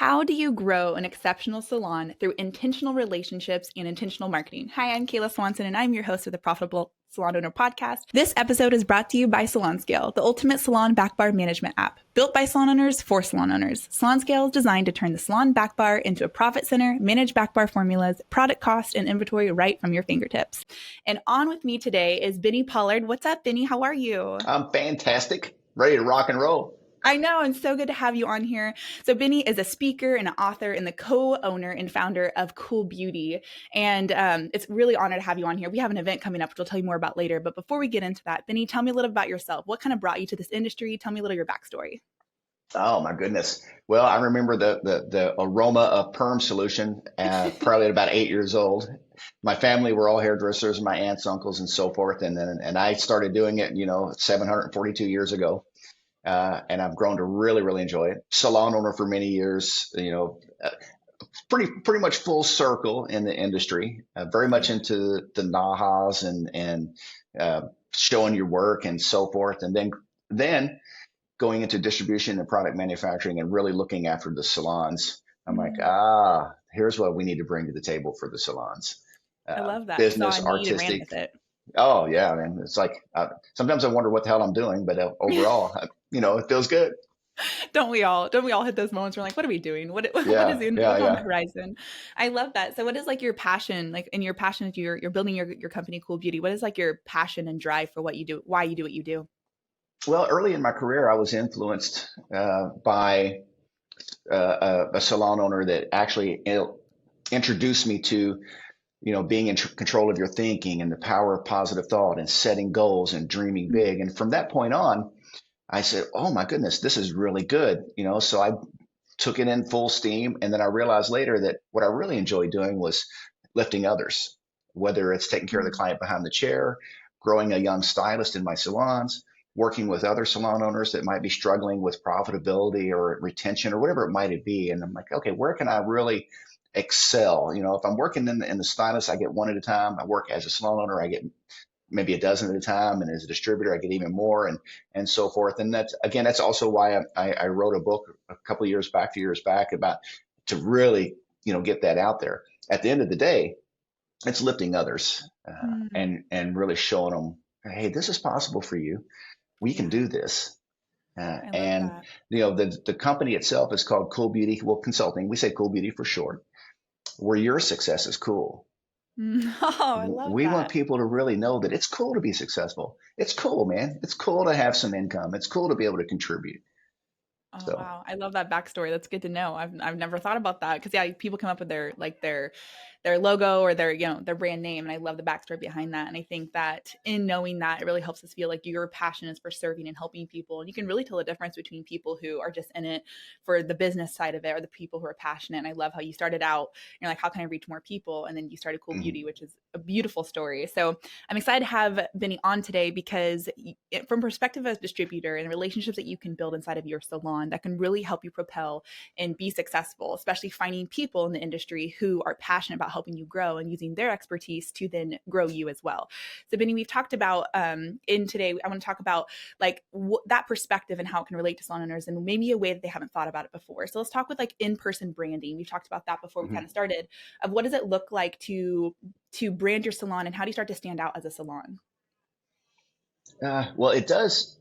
How do you grow an exceptional salon through intentional relationships and intentional marketing? Hi, I'm Kayla Swanson, and I'm your host of the Profitable Salon Owner Podcast. This episode is brought to you by SalonScale, the ultimate salon backbar management app. Built by salon owners for salon owners, SalonScale is designed to turn the salon backbar into a profit center, manage backbar formulas, product cost, and inventory right from your fingertips. And on with me today is Bennie Pollard. What's up, Bennie? How are you? I'm fantastic. Ready to rock and roll. I know, and so good to have you on here. So Bennie is a speaker and an author and the co-owner and founder of Cool Beauty. And it's really an honor to have you on here. We have an event coming up, which I'll tell you more about later. But before we get into that, Bennie, tell me a little about yourself. What kind of brought you to this industry? Tell me a little your backstory. Oh my goodness. Well, I remember the aroma of perm solution probably at about 8 years old. My family were all hairdressers, my aunts, uncles, and so forth. And I started doing it, 742 years ago. And I've grown to really, really enjoy it. Salon owner for many years, pretty much full circle in the industry, very much into the nahas and showing your work and so forth. And then going into distribution and product manufacturing and really looking after the salons. I'm like, here's what we need to bring to the table for the salons. I love that. Business, so artistic. Oh yeah, man. It's like, sometimes I wonder what the hell I'm doing, but overall, it feels good. Don't we all hit those moments where we're like, what are we doing? What is on the horizon? I love that. So what is like your passion, like in your passion, you're building your company, Cool Beauty, what is like your passion and drive for what you do, why you do what you do? Well, early in my career, I was influenced by a salon owner that actually introduced me to being in control of your thinking and the power of positive thought and setting goals and dreaming big. And from that point on, I said, oh my goodness, this is really good. So I took it in full steam. And then I realized later that what I really enjoyed doing was lifting others, whether it's taking care of the client behind the chair, growing a young stylist in my salons, working with other salon owners that might be struggling with profitability or retention or whatever it might be. And I'm like, okay, where can I really excel? If I'm working in the stylist, I get one at a time. I work as a salon owner, I get maybe a dozen at a time. And as a distributor, I get even more and so forth. And that's also why I wrote a book a few years back about to really, get that out there. At the end of the day, it's lifting others and really showing them, hey, this is possible for you. We can do this. The company itself is called Cool Beauty. Well, consulting, we say Cool Beauty for short, where your success is cool. Oh, I love We that. want people to really know that it's cool to be successful. It's cool, man. It's cool to have some income. It's cool to be able to contribute. Oh, wow. I love that backstory. That's good to know. I've never thought about that because people come up with their logo or their brand name. And I love the backstory behind that. And I think that in knowing that, it really helps us feel like your passion is for serving and helping people. And you can really tell the difference between people who are just in it for the business side of it or the people who are passionate. And I love how you started out, you're like, how can I reach more people? And then you started Cool Beauty, which is a beautiful story. So I'm excited to have Bennie on today because from perspective as a distributor and relationships that you can build inside of your salon that can really help you propel and be successful, especially finding people in the industry who are passionate about helping you grow and using their expertise to then grow you as well. So Bennie, we've talked about in today, I want to talk about like that perspective and how it can relate to salon owners and maybe a way that they haven't thought about it before. So let's talk with like in-person branding. We've talked about that before we kind of started of what does it look like to brand your salon and how do you start to stand out as a salon? Well, it does.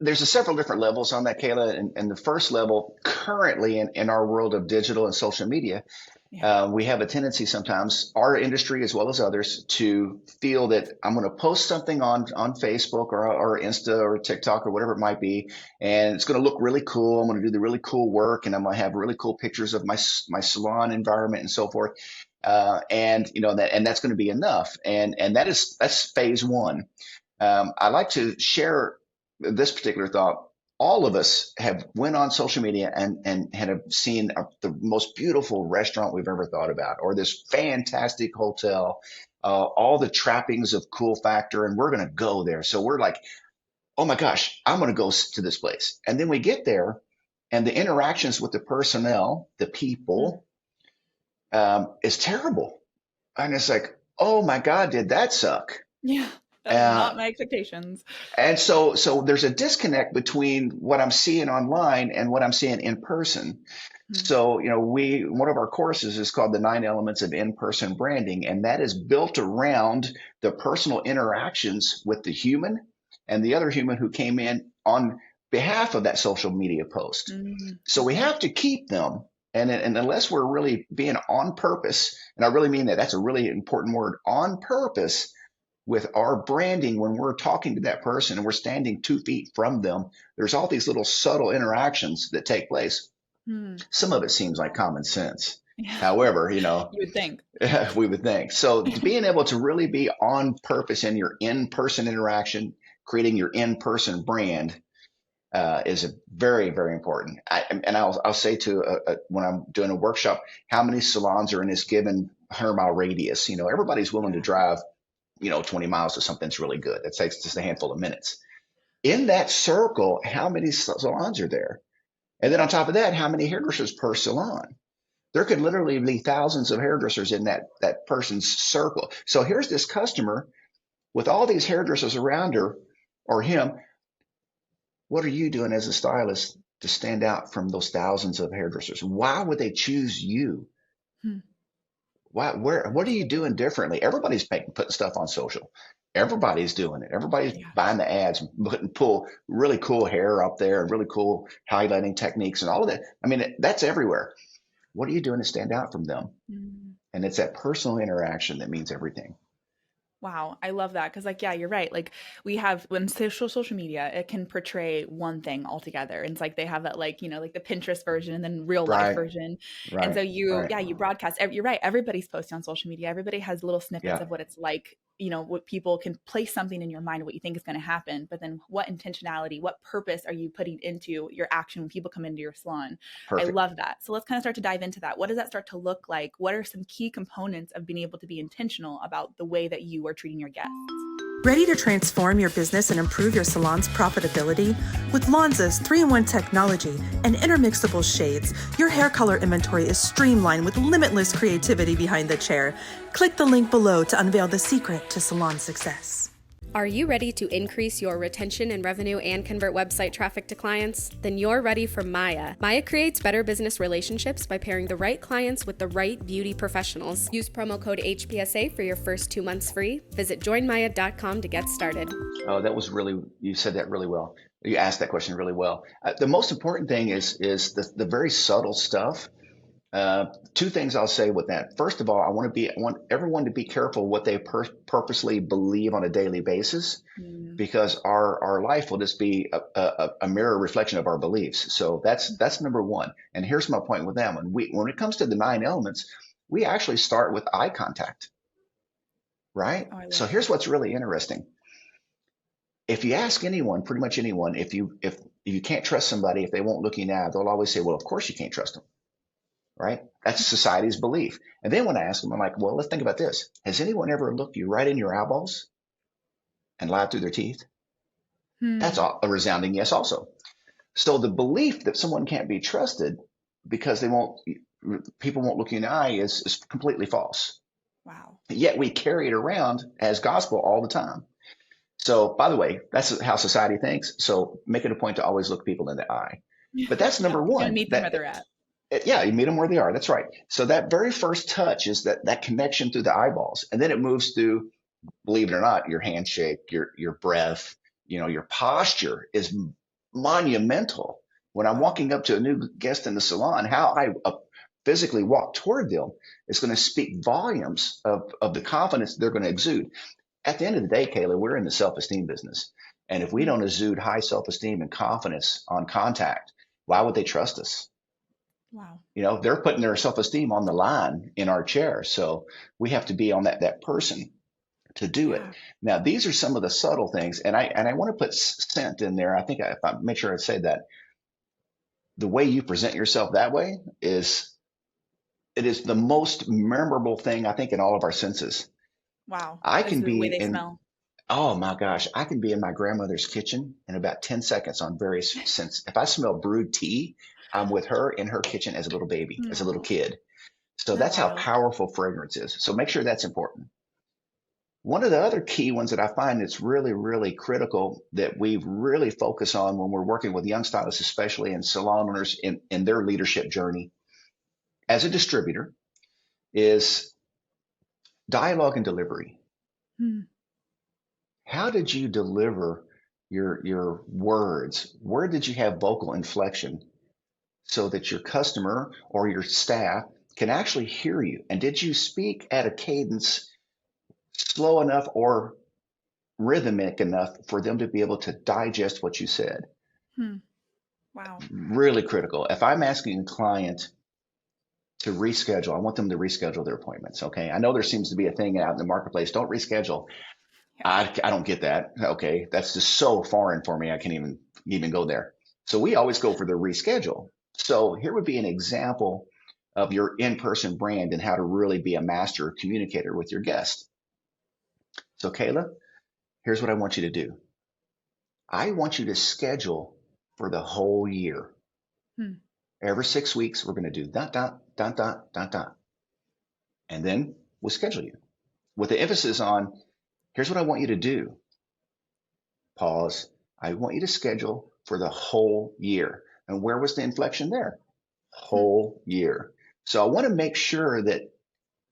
There's several different levels on that, Kayla. And the first level currently in our world of digital and social media, we have a tendency sometimes, our industry as well as others, to feel that I'm going to post something on Facebook or Insta or TikTok or whatever it might be, and it's going to look really cool. I'm going to do the really cool work, and I'm going to have really cool pictures of my salon environment and so forth. And that's going to be enough. And that's phase one. I like to share this particular thought. All of us have went on social media and have seen the most beautiful restaurant we've ever thought about, or this fantastic hotel, all the trappings of cool factor, and we're going to go there. So we're like, oh my gosh, I'm going to go to this place. And then we get there and the interactions with the personnel, the people, is terrible. And it's like, oh my God, did that suck? Yeah. That was not my expectations. And so there's a disconnect between what I'm seeing online and what I'm seeing in person. Hmm. So, one of our courses is called the 9 Elements of In-Person Branding, and that is built around the personal interactions with the human and the other human who came in on behalf of that social media post. Mm, So we okay. have to keep them. And unless we're really being on purpose, and I really mean that, that's a really important word, on purpose with our branding, when we're talking to that person and we're standing 2 feet from them, there's all these little subtle interactions that take place. Hmm. Some of it seems like common sense. Yeah. However, You would think. we would think. So being able to really be on purpose in your in-person interaction, creating your in-person brand, is a very, very important. I'll say when I'm doing a workshop, how many salons are in this given 100-mile radius? Everybody's willing to Yeah. drive, 20 miles to something's really good. It takes just a handful of minutes. In that circle, how many salons are there? And then on top of that, how many hairdressers per salon? There could literally be thousands of hairdressers in that person's circle. So here's this customer with all these hairdressers around her or him. What are you doing as a stylist to stand out from those thousands of hairdressers? Why would they choose you? Hmm. What are you doing differently? Everybody's putting stuff on social. Everybody's doing it. Everybody's Yeah. buying the ads, pull really cool hair up there and really cool highlighting techniques and all of that. I mean, that's everywhere. What are you doing to stand out from them? Mm. And it's that personal interaction that means everything. Wow, I love that because, like, yeah, you're right. Like, we have when social media, it can portray one thing altogether. And it's like they have that, like, like the Pinterest version and then real life Right, version. And right, so you, right. yeah, you broadcast. You're right. Everybody's posting on social media. Everybody has little snippets Yeah, of what it's like. What people can place something in your mind, what you think is going to happen. But then, what intentionality, what purpose are you putting into your action when people come into your salon? I perfect. love that. So let's kind of start to dive into that. What does that start to look like? What are some key components of being able to be intentional about the way that you are treating your guests? Ready to transform your business and improve your salon's profitability? With Lonza's 3-in-1 technology and intermixable shades, your hair color inventory is streamlined with limitless creativity behind the chair. Click the link below to unveil the secret to salon success. Are you ready to increase your retention and revenue and convert website traffic to clients? Then you're ready for Maya. Maya creates better business relationships by pairing the right clients with the right beauty professionals. Use promo code HPSA for your first 2 months free. Visit joinmaya.com to get started. Oh, you said that really well. You asked that question really well. The most important thing is the very subtle stuff. 2 things I'll say with that. First of all, I want everyone to be careful what they purposely believe on a daily basis, because our life will just be a mirror reflection of our beliefs. So that's number one. And here's my point with that one. When it comes to the 9 elements, we actually start with eye contact, right? Oh, I love So here's that. what's really interesting. If you ask anyone, pretty much anyone, if you can't trust somebody, if they won't look you in the eye, they'll always say, well, of course you can't trust them. Right? That's society's belief. And then when I ask them, I'm like, well, let's think about this. Has anyone ever looked you right in your eyeballs and lied through their teeth? That's Hmm. a resounding yes also. So the belief that someone can't be trusted because people won't look you in the eye is completely false. Wow. Yet we carry it around as gospel all the time. So by the way, that's how society thinks. So make it a point to always look people in the eye. But that's Yeah, number you're gonna one. meet them where they're at. Yeah, you meet them where they are. That's right. So that very first touch is that connection through the eyeballs, and then it moves through, believe it or not, your handshake, your breath, your posture is monumental. When I'm Wow. walking up to a new guest in the salon, how I physically walk toward them is going to speak volumes of the confidence they're going to exude. At the end of the day, Kayla, we're in the self-esteem business, and if we Mm. don't exude high self-esteem and confidence on contact, why would they trust us? Wow. They're putting their self-esteem on the line in our chair. So we have to be on that person to do it. Yeah. Now, these are some of the subtle things. And I want to put scent in there. I think if I make sure I say that, the way you present yourself that way it is the most memorable thing, I think, in all of our senses. Wow. I Is can the be way they in, smell. oh my gosh, I can be in my grandmother's kitchen in about 10 seconds on various scents. If I smell brewed tea, I'm with her in her kitchen as a little baby, as a little No. kid. So That's that's how wild. powerful fragrance is. So make sure that's important. One of the other key ones that I find that's really, really critical that we really focus on when we're working with young stylists, especially and salon owners in their leadership journey, as a distributor is dialogue and delivery. How did you deliver your words? Where did you have vocal inflection so that your customer or your staff can actually hear you? And did you speak at a cadence slow enough or rhythmic enough for them to be able to digest what you said? Wow. Really critical. If I'm asking a client to reschedule, I want them to reschedule their appointments. Okay. I know there seems to be a thing out in the marketplace. Don't reschedule. I don't get that. Okay. That's just so foreign for me. I can't even go there. So we always go for the reschedule. So here would be an example of your in-person brand and how to really be a master communicator with your guest. So Kayla, here's what I want you to do. I want you to schedule for the whole year. Every 6 weeks, we're going to do dot, dot, dot, dot, dot, dot. And then we'll schedule you with the emphasis on, here's what I want you to do. Pause. I want you to schedule for the whole year. And where was the inflection there? Whole year. So I want to make sure that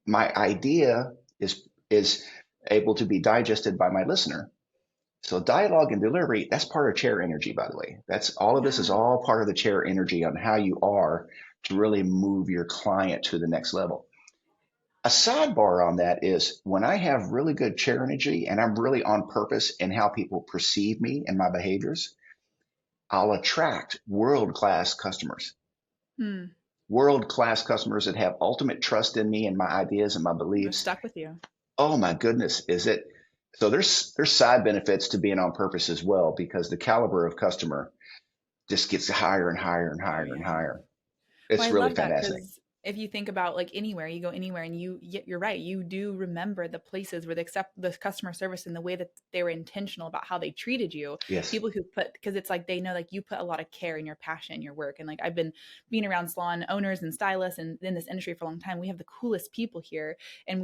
my idea is able to be digested by my listener. So dialogue and delivery, that's part of chair energy, by the way. That's all of this is all part of the chair energy on how you are to really move your client to the next level. A sidebar on that is when I have really good chair energy and I'm really on purpose in how people perceive me and my behaviors, I'll attract world-class customers. World-class customers that have ultimate trust in me and my ideas and my beliefs. They're stuck with you. Oh my goodness, is it? So there's side benefits to being on purpose as well, because the caliber of customer just gets higher and higher and higher and higher. It's really fantastic. If you think about like anywhere, you go anywhere and you're right. You do remember the places where they accept the customer service and the way that they were intentional about how they treated you. Yes. People who because it's like, they know like you put a lot of care in your passion, in your work. And like, I've been being around salon owners and stylists and in this industry for a long time. We have the coolest people here, and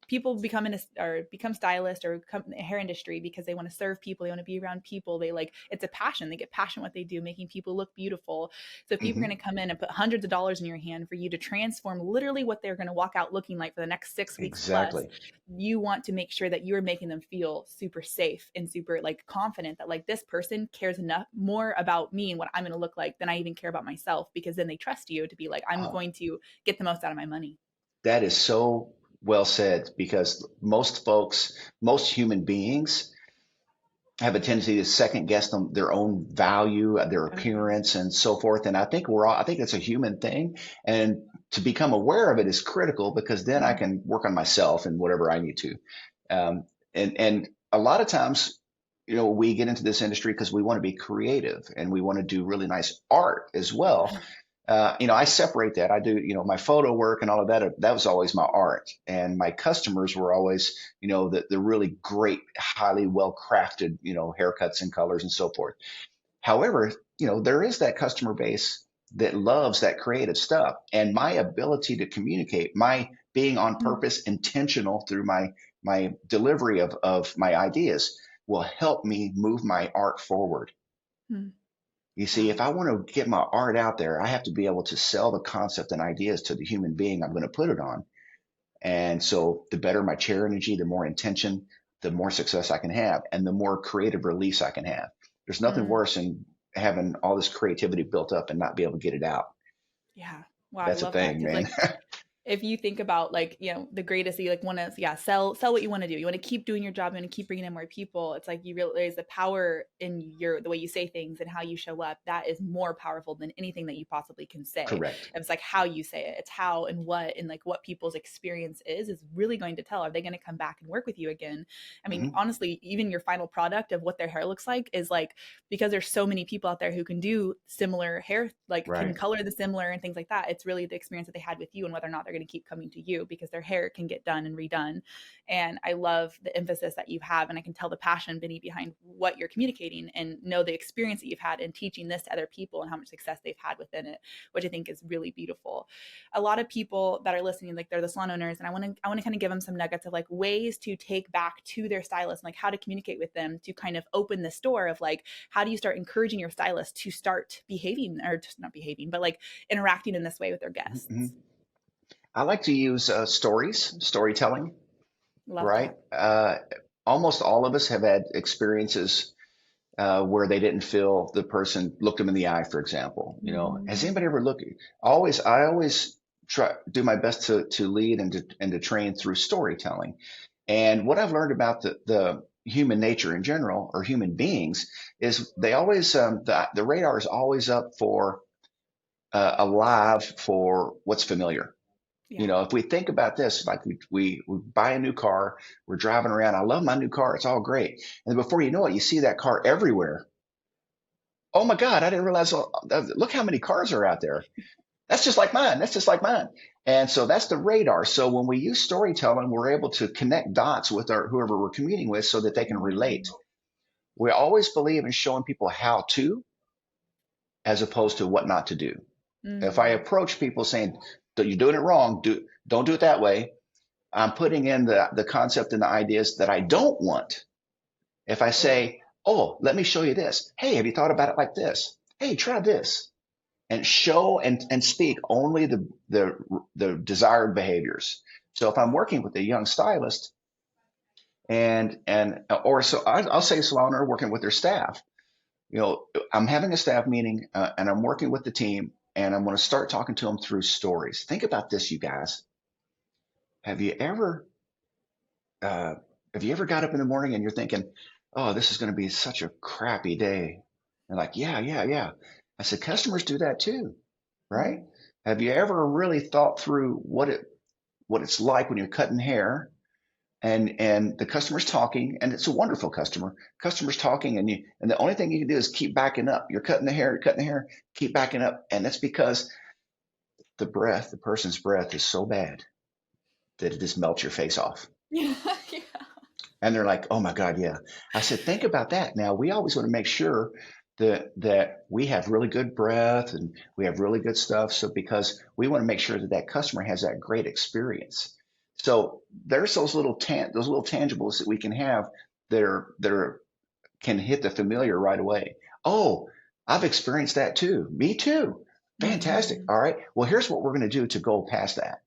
people become stylists or come in the hair industry because they want to serve people. They want to be around people. It's a passion. They get passionate what they do, making people look beautiful. So if people are going to come in and put hundreds of dollars in your hand for you to transform literally what they're going to walk out looking like for the next 6 weeks plus, you want to make sure that you're making them feel super safe and super like confident that like this person cares enough more about me and what I'm going to look like than I even care about myself, because then they trust you to be like, I'm going to get the most out of my money. That is so well said, because most human beings have a tendency to second guess their own value, their appearance, and so forth. And I think it's a human thing. And to become aware of it is critical, because then I can work on myself and whatever I need to. And a lot of times, we get into this industry because we want to be creative and we want to do really nice art as well. I separate that. I do, my photo work and all of that. That was always my art, and my customers were always, the really great, highly well-crafted, haircuts and colors and so forth. However, there is that customer base that loves that creative stuff, and my ability to communicate, my being on purpose, intentional through my delivery of my ideas will help me move my art forward. You see, if I want to get my art out there, I have to be able to sell the concept and ideas to the human being I'm going to put it on. And so the better my chair energy, the more intention, the more success I can have, and the more creative release I can have. There's nothing worse than having all this creativity built up and not be able to get it out. Yeah. Wow. That's a thing, man. If you think about like, the greatest, you like want to, sell what you want to do. You want to keep doing your job. You want to keep bringing in more people. It's like you realize the power in the way you say things and how you show up. That is more powerful than anything that you possibly can say. Correct. It's like how you say it. It's how and what, and like what people's experience is really going to tell. Are they going to come back and work with you again? I mean, honestly, even your final product of what their hair looks like is like, because there's so many people out there who can do similar hair, like can color the similar and things like that. It's really the experience that they had with you and whether or not they're they're going to keep coming to you because their hair can get done and redone. And I love the emphasis that you have. And I can tell the passion, Bennie, behind what you're communicating, and know the experience that you've had in teaching this to other people and how much success they've had within it, which I think is really beautiful. A lot of people that are listening, like they're the salon owners, and I want to kind of give them some nuggets of like ways to take back to their stylist, and like how to communicate with them to kind of open this door of like, how do you start encouraging your stylist to start behaving, or just not behaving, but like interacting in this way with their guests? Mm-hmm. I like to use storytelling. Love right? that. Almost all of us have had experiences where they didn't feel the person looked them in the eye, for example. You know, has anybody ever looked? I always try do my best to lead and to train through storytelling. And what I've learned about the human nature in general, or human beings, is they always the radar is always up for alive for what's familiar. Yeah. You know, if we think about this, like we buy a new car, we're driving around. I love my new car. It's all great. And then before you know it, you see that car everywhere. Oh my God, I didn't realize, look how many cars are out there. That's just like mine. That's just like mine. And so that's the radar. So when we use storytelling, we're able to connect dots with whoever we're communing with so that they can relate. We always believe in showing people how to, as opposed to what not to do. If I approach people saying, you're doing it wrong, don't do it that way, I'm putting in the concept and the ideas that I don't want. If I say, oh, let me show you this. Hey, have you thought about it like this? Hey, try this. And show and speak only the desired behaviors. So if I'm working with a young stylist I'll say a salon owner working with their staff, you know, I'm having a staff meeting and I'm working with the team, and I'm going to start talking to them through stories. Think about this, you guys. Have you ever got up in the morning and you're thinking, oh, this is going to be such a crappy day? And like, yeah. I said, customers do that too, right? Have you ever really thought through what it's like when you're cutting hair and the customer's talking, and it's a wonderful customer's talking, and the only thing you can do is keep backing up. You're cutting the hair, keep backing up. And that's because the person's breath is so bad that it just melts your face off. Yeah. And they're like, oh my God, yeah. I said, think about that. Now, we always want to make sure that we have really good breath and we have really good stuff. So because we want to make sure that customer has that great experience. So there's those little tangibles that we can have that can hit the familiar right away. Oh, I've experienced that too. Me too. Fantastic. All right. Well, here's what we're going to do to go past that.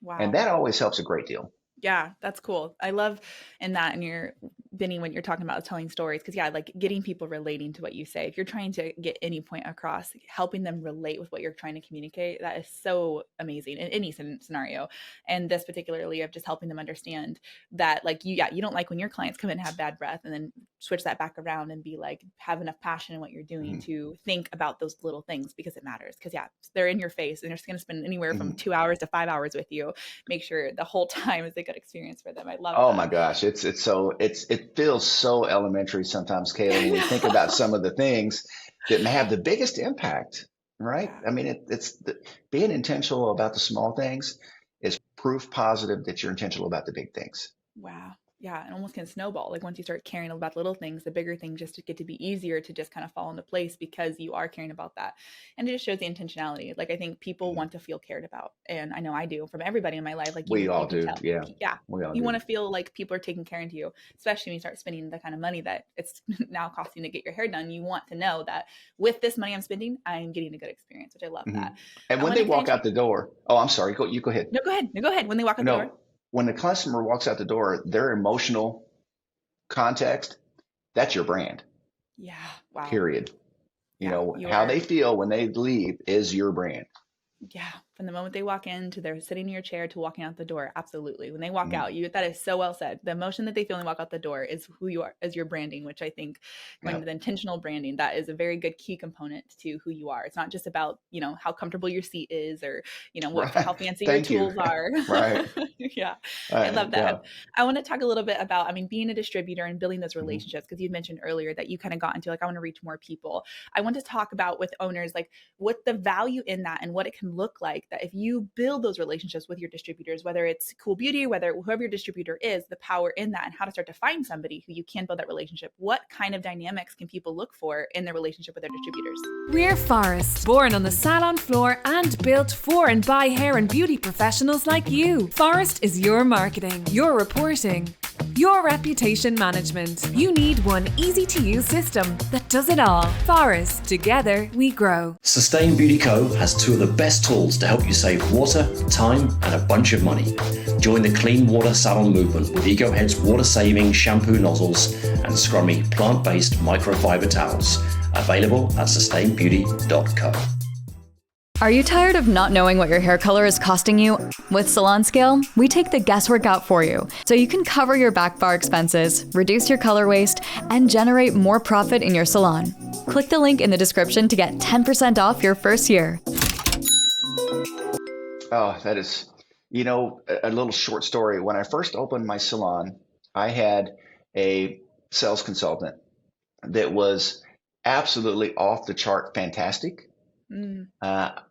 Wow. And that always helps a great deal. Yeah, that's cool. I love in that, and Bennie, when you're talking about telling stories, because like getting people relating to what you say. If you're trying to get any point across, helping them relate with what you're trying to communicate, that is so amazing in any scenario. And this particularly of just helping them understand that, like, you don't like when your clients come in and have bad breath, and then switch that back around and be like, have enough passion in what you're doing to think about those little things, because it matters. Because they're in your face and they're just going to spend anywhere from 2 hours to 5 hours with you. Make sure the whole time is a good experience for them. I love Oh that. my gosh. It feels so elementary sometimes, Kayla, when we think about some of the things that may have the biggest impact, right? I mean, being intentional about the small things is proof positive that you're intentional about the big things. Wow. Yeah, and almost can snowball. Like once you start caring about little things, the bigger things just get to be easier to just kind of fall into place because you are caring about that. And it just shows the intentionality. Like I think people want to feel cared about. And I know I do from everybody in my life. Like we all do. Yeah. Yeah. We all you do. want to feel like people are taking care of you, especially when you start spending the kind of money that it's now costing to get your hair done. You want to know that with this money I'm spending, I'm getting a good experience, which I love that. And when they walk out the door, oh, I'm sorry. You go ahead. No, go ahead. When they walk out the door. When the customer walks out the door, their emotional context, that's your brand. Yeah. Wow. Period. You know, how they feel when they leave is your brand. Yeah. From the moment they walk in to they're sitting in your chair to walking out the door. Absolutely. When they walk out, that is so well said. The emotion that they feel when they walk out the door is who you are, as your branding, which I think going with intentional branding, that is a very good key component to who you are. It's not just about, how comfortable your seat is or, how fancy your tools are. Right. Yeah. I love that. Yeah. I want to talk a little bit about, being a distributor and building those relationships, because you mentioned earlier that you kind of got into I want to reach more people. I want to talk about with owners, like what the value in that and what it can look like that if you build those relationships with your distributors, whether it's Cool Beauty, whether whoever your distributor is, the power in that and how to start to find somebody who you can build that relationship. What kind of dynamics can people look for in their relationship with their distributors? We're Forest, born on the salon floor and built for and by hair and beauty professionals like you. Forest is your marketing, your reporting, your reputation management. You need one easy-to-use system that does it all. Forest, together we grow. Sustain Beauty Co. has two of the best tools to help you save water, time, and a bunch of money. Join the clean water salon movement with EcoHead's water-saving shampoo nozzles and scrummy plant-based microfiber towels. Available at sustainbeauty.co. Are you tired of not knowing what your hair color is costing you? With Salon Scale, we take the guesswork out for you so you can cover your back bar expenses, reduce your color waste, and generate more profit in your salon. Click the link in the description to get 10% off your first year. Oh, that is, a little short story. When I first opened my salon, I had a sales consultant that was absolutely off the chart fantastic.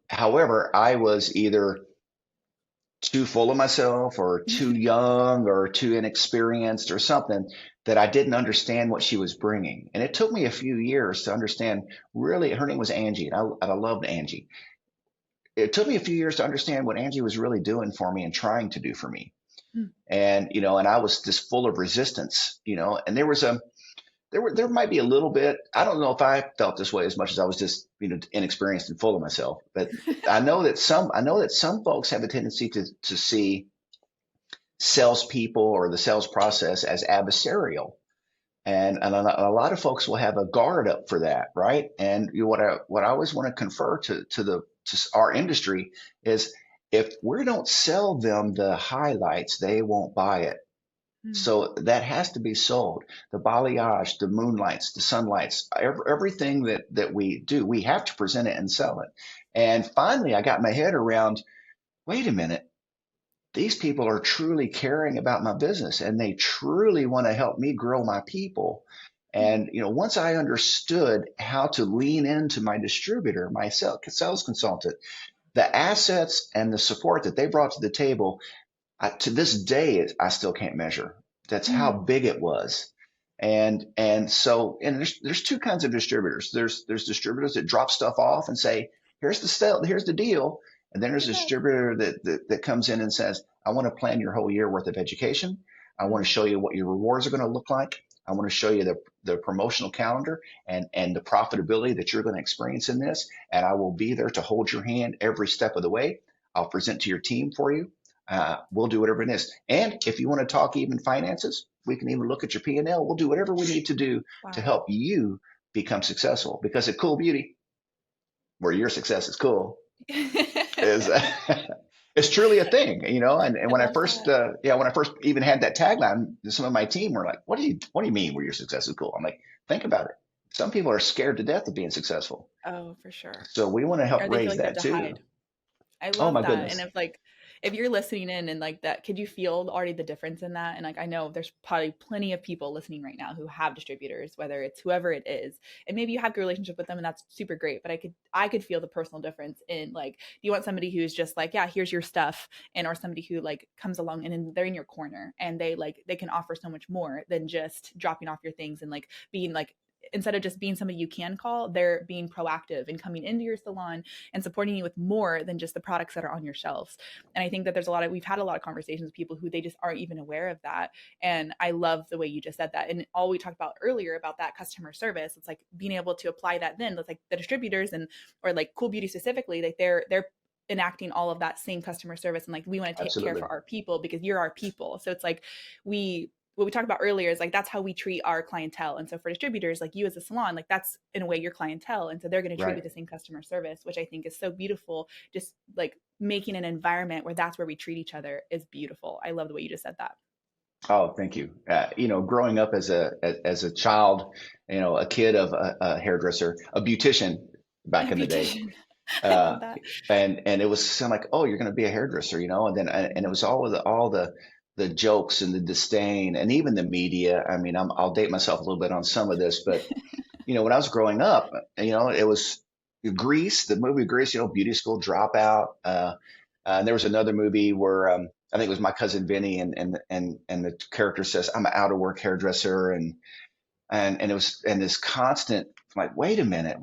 However, I was either too full of myself or too young or too inexperienced or something that I didn't understand what she was bringing. And it took me a few years to understand, really, her name was Angie, and I loved Angie. It took me a few years to understand what Angie was really doing for me and trying to do for me. And, and I was just full of resistance, and there might be a little bit. I don't know if I felt this way as much as I was just, inexperienced and full of myself. But I know that some folks have a tendency to see salespeople or the sales process as adversarial, and a lot of folks will have a guard up for that, right? And what I always want to confer to our industry is, if we don't sell them the highlights, they won't buy it. So that has to be sold. The balayage, the moonlights, the sunlights, everything that we do, we have to present it and sell it. And finally, I got my head around, wait a minute, these people are truly caring about my business and they truly want to help me grow my people. And, once I understood how to lean into my distributor, my sales consultant, the assets and the support that they brought to the table, to this day, I still can't measure. That's how big it was. And there's two kinds of distributors. There's distributors that drop stuff off and say, here's the deal. And then there's a distributor that comes in and says, I want to plan your whole year worth of education. I want to show you what your rewards are going to look like. I want to show you the promotional calendar and the profitability that you're going to experience in this. And I will be there to hold your hand every step of the way. I'll present to your team for you. We'll do whatever it is. And if you want to talk even finances, we can even look at your P&L. We'll do whatever we need to do to help you become successful. Because at Cool Beauty, where your success is cool, it's truly a thing, And when I first even had that tagline, some of my team were like, "What do you mean where your success is cool?" I'm like, think about it. Some people are scared to death of being successful. Oh, for sure. So we want to help raise that too. Hide. I love that. Goodness. And if you're listening in and like that, could you feel already the difference in that? And like, I know there's probably plenty of people listening right now who have distributors, whether it's whoever it is, and maybe you have a good relationship with them and that's super great. But I could feel the personal difference in, like, do you want somebody who's just like, yeah, here's your stuff, or somebody who like comes along and then they're in your corner and they can offer so much more than just dropping off your things and like being like, instead of just being somebody you can call, they're being proactive and coming into your salon and supporting you with more than just the products that are on your shelves. And I think that we've had a lot of conversations with people who they just aren't even aware of that. And I love the way you just said that. And all we talked about earlier about that customer service, it's like being able to apply that then. It's like the distributors or like Cool Beauty specifically, like they're enacting all of that same customer service. And like, we want to take care for our people because you're our people. So it's like what we talked about earlier is like, that's how we treat our clientele. And so for distributors, like you as a salon, like that's in a way your clientele. And so they're going to treat you with the same customer service, which I think is so beautiful. Just like making an environment where that's where we treat each other is beautiful. I love the way you just said that. Oh, thank you. Growing up as a child, a kid of a hairdresser, a beautician back in the day. And it was kind of like, oh, you're going to be a hairdresser, and it was all the jokes and the disdain and even the media. I mean, I'll date myself a little bit on some of this, but when I was growing up, it was, Grease, the movie Grease, beauty school dropout. And there was another movie where I think it was My Cousin Benny, and the character says, "I'm an out of work hairdresser," and it was, and this constant, like, wait a minute,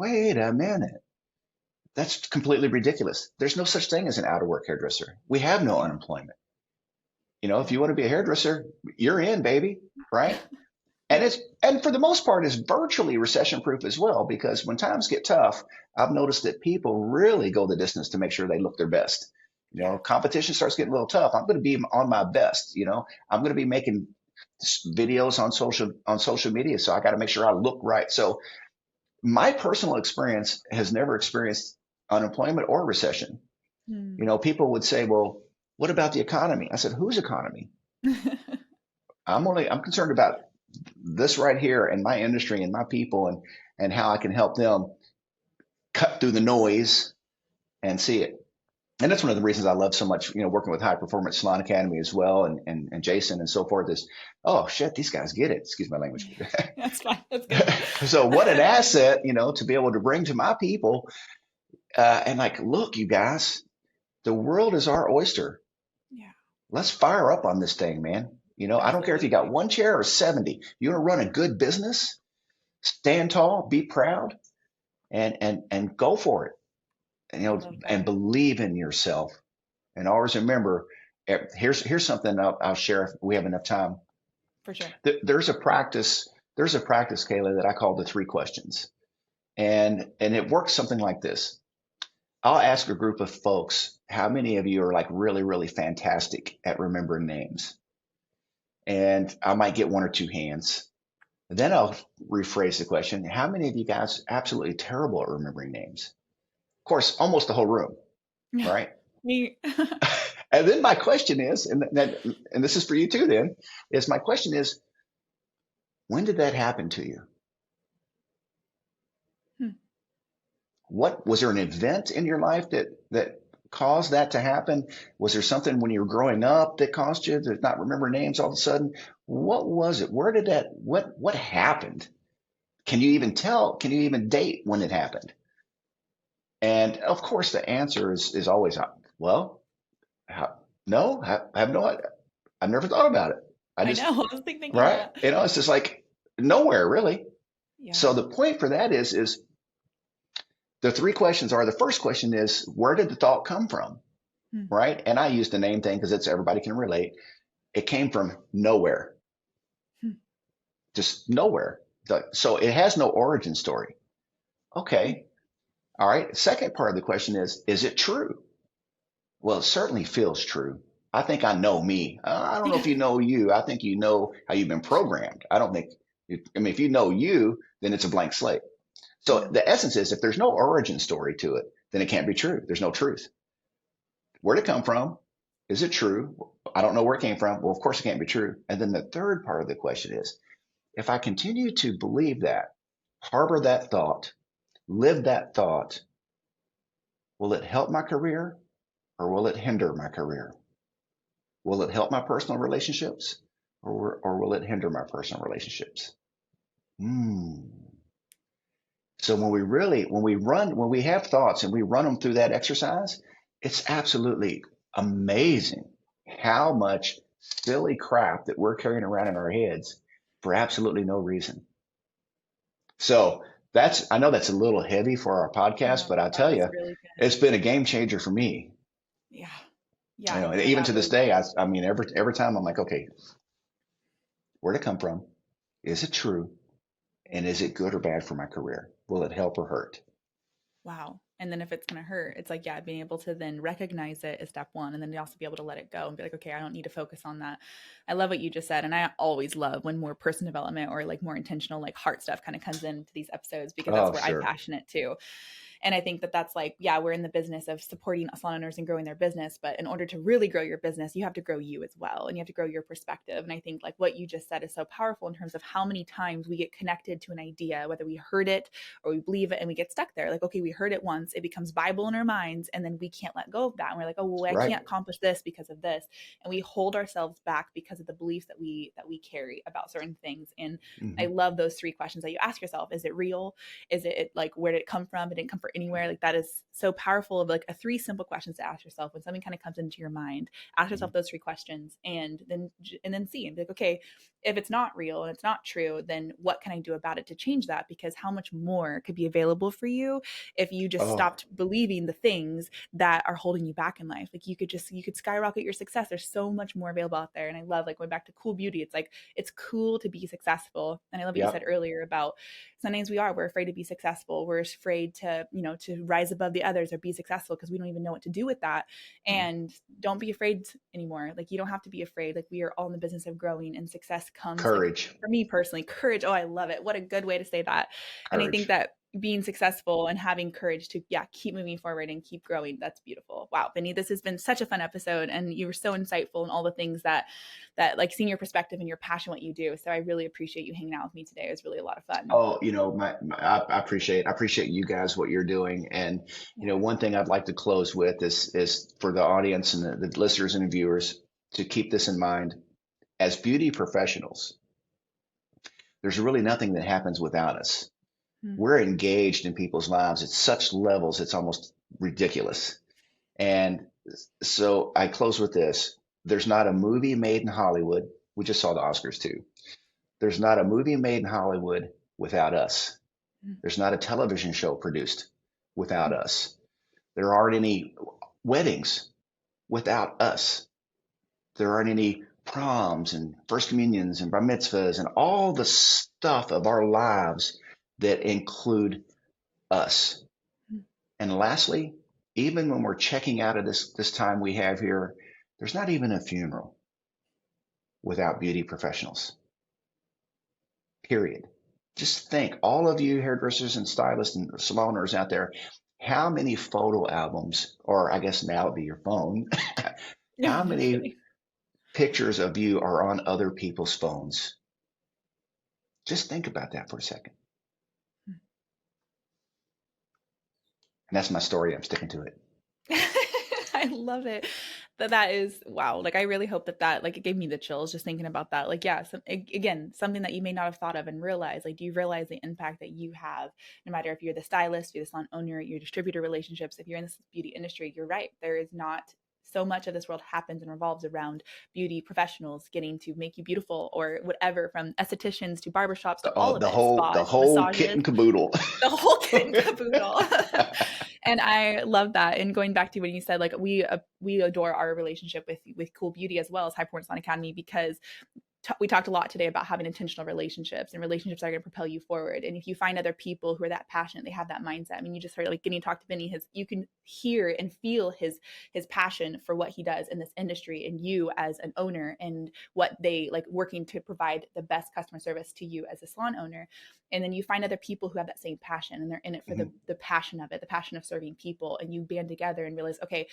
that's completely ridiculous. There's no such thing as an out of work hairdresser. We have no unemployment. If you want to be a hairdresser, you're in, baby, right? And for the most part, it's virtually recession proof as well, because when times get tough, I've noticed that people really go the distance to make sure they look their best. Competition starts getting a little tough. I'm going to be on my best. I'm going to be making videos on social media, so I got to make sure I look right. So my personal experience has never experienced unemployment or recession. People would say, well, what about the economy? I said, whose economy? I'm concerned about this right here and my industry and my people, and how I can help them cut through the noise and see it. And that's one of the reasons I love so much, working with High Performance Salon Academy as well, and Jason and so forth, is, oh shit, these guys get it. Excuse my language. That's fine. That's good. So what an asset, to be able to bring to my people, and like, look, you guys, the world is our oyster. Yeah. Let's fire up on this thing, man. I don't care if you got one chair or 70. You want to run a good business, stand tall, be proud, and go for it. And believe in yourself. And always remember, here's something I'll share if we have enough time. For sure. There's a practice, Kayla, that I call the 3 questions. And it works something like this. I'll ask a group of folks, how many of you are like really, really fantastic at remembering names? And I might get 1 or 2 hands. Then I'll rephrase the question. How many of you guys absolutely terrible at remembering names? Of course, almost the whole room, right? Me. And then my question is, and this is for you too, then, is my question is, when did that happen to you? What was there an event in your life that caused that to happen? Was there something when you were growing up that caused you to not remember names all of a sudden? What was it? Where did that, what happened? Can you even tell? Can you even date when it happened? And of course, the answer is always, well, no, I have no idea. I've never thought about it. I was thinking right. That. It's just like nowhere really. Yeah. So the point for that is the 3 questions are, the first question is, where did the thought come from? Right. And I use the name thing because it's everybody can relate. It came from nowhere, just nowhere. So it has no origin story. Okay. All right. Second part of the question is it true? Well, it certainly feels true. I think I know me. I don't know if you know you. I think you know how you've been programmed. I don't think, if you know you, then it's a blank slate. So the essence is, if there's no origin story to it, then it can't be true. There's no truth. Where'd it come from? Is it true? I don't know where it came from. Well, of course it can't be true. And then the third part of the question is, if I continue to believe that, harbor that thought, live that thought, will it help my career or will it hinder my career? Will it help my personal relationships or will it hinder my personal relationships? So when we have thoughts and we run them through that exercise, it's absolutely amazing how much silly crap that we're carrying around in our heads for absolutely no reason. So I know that's a little heavy for our podcast, but I tell you, really, it's been a game changer for me. Yeah. And even to this day, I mean, every time I'm like, okay, where'd it come from? Is it true? And is it good or bad for my career? Will it help or hurt? Wow. And then if it's going to hurt, it's like, being able to then recognize it is step 1. And then also be able to let it go and be like, okay, I don't need to focus on that. I love what you just said. And I always love when more personal development or like more intentional, like heart stuff kind of comes into these episodes, because that's where I'm passionate too. And I think that's like, we're in the business of supporting salon owners and growing their business. But in order to really grow your business, you have to grow you as well. And you have to grow your perspective. And I think like what you just said is so powerful in terms of how many times we get connected to an idea, whether we heard it or we believe it, and we get stuck there. Like, okay, we heard it once, it becomes Bible in our minds, and then we can't let go of that. And we're like, oh, well, I can't accomplish this because of this. And we hold ourselves back because of the beliefs that we carry about certain things. And I love those 3 questions that you ask yourself. Is it real? Is it like, where did it come from? It didn't come from anywhere. Like that is so powerful of like 3 simple questions to ask yourself when something kind of comes into your mind. Ask yourself those 3 questions and then see and be like, okay, if it's not real and it's not true, then what can I do about it to change that? Because how much more could be available for you if you just stopped believing the things that are holding you back in life. Like you could skyrocket your success. There's so much more available out there. And I love like going back to cool beauty. It's like, it's cool to be successful. And I love what you said earlier about sometimes we're afraid to be successful. We're afraid to, to rise above the others or be successful because we don't even know what to do with that. And don't be afraid anymore. Like you don't have to be afraid. Like we are all in the business of growing, and success comes courage. Like, for me personally, courage. Oh, I love it. What a good way to say that. Courage. And I think that being successful and having courage to keep moving forward and keep growing. That's beautiful. Wow, Bennie, this has been such a fun episode, and you were so insightful in all the things that like seeing your perspective and your passion, what you do. So I really appreciate you hanging out with me today. It was really a lot of fun. Oh, I appreciate you guys, what you're doing. And, one thing I'd like to close with is for the audience and the listeners and viewers to keep this in mind. As beauty professionals, there's really nothing that happens without us. We're engaged in people's lives at such levels, it's almost ridiculous. And so I close with this. There's not a movie made in Hollywood. We just saw the Oscars too. There's not a movie made in Hollywood without us. There's not a television show produced without us. There aren't any weddings without us. There aren't any proms and first communions and bar mitzvahs and all the stuff of our lives that include us. And lastly, even when we're checking out of this time we have here, there's not even a funeral without beauty professionals. Period. Just think, all of you hairdressers and stylists and salon owners out there, how many photo albums, or I guess now it'd be your phone, how many pictures of you are on other people's phones? Just think about that for a second. And that's my story. I'm sticking to it. I love it. That is, wow. Like, I really hope that like, it gave me the chills just thinking about that. Like, again, something that you may not have thought of and realize, like, do you realize the impact that you have, no matter if you're the stylist, you're the salon owner, your distributor relationships, if you're in this beauty industry, you're right. There is not so much of this world happens and revolves around beauty professionals getting to make you beautiful, or whatever, from estheticians to barbershops to all of the whole kit and caboodle. The whole kit and caboodle. And I love that. And going back to when you said, like, we adore our relationship with Cool Beauty as well as High Performance Salon Academy, because we talked a lot today about having intentional relationships, and relationships that are going to propel you forward. And if you find other people who are that passionate, they have that mindset. I mean, you just heard, like, getting to talk to Bennie, you can hear and feel his passion for what he does in this industry, and you as an owner, and what they like working to provide the best customer service to you as a salon owner. And then you find other people who have that same passion, and they're in it for the passion of it, the passion of serving people. And you band together and realize, okay,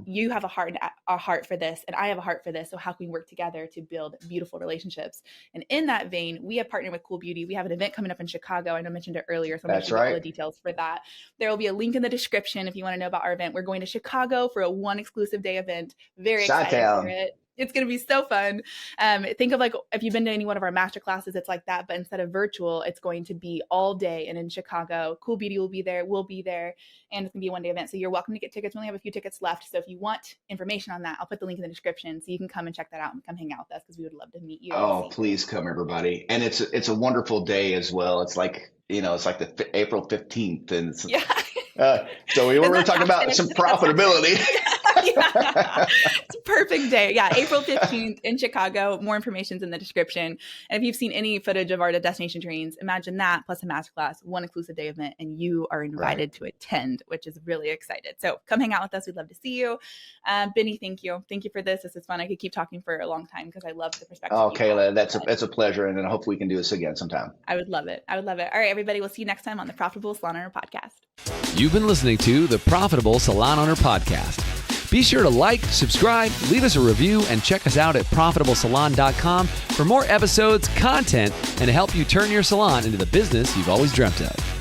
you have a heart for this, and I have a heart for this. So how can we work together to build beautiful relationships? And in that vein, we have partnered with Cool Beauty. We have an event coming up in Chicago. I know I mentioned it earlier, so I'm going to all the details for that. There will be a link in the description if you want to know about our event. We're going to Chicago for a one exclusive day event. Very excited for it. It's going to be so fun. Think of, like, if you've been to any one of our master classes, it's like that, but instead of virtual, it's going to be all day. And in Chicago, Cool Beauty will be there. We'll be there. And it's going to be a one-day event. So you're welcome to get tickets. We only have a few tickets left. So if you want information on that, I'll put the link in the description so you can come and check that out and come hang out with us, because we would love to meet you. Oh, please come, everybody. And it's a wonderful day as well. It's like, it's like the April 15th. And so we were talking about some profitability. It's a perfect day. Yeah, April 15th in Chicago. More information's in the description. And if you've seen any footage of our destination trains, imagine that plus a masterclass, one exclusive day event, and you are invited to attend, which is really excited. So come hang out with us. We'd love to see you. Bennie, thank you. Thank you for this. This is fun. I could keep talking for a long time because I love the perspective. Oh, Kayla, that's a pleasure. And I hope we can do this again sometime. I would love it. All right, everybody. We'll see you next time on the Profitable Salon Owner Podcast. You've been listening to the Profitable Salon Owner Podcast. Be sure to like, subscribe, leave us a review, and check us out at ProfitableSalon.com for more episodes, content, and to help you turn your salon into the business you've always dreamt of.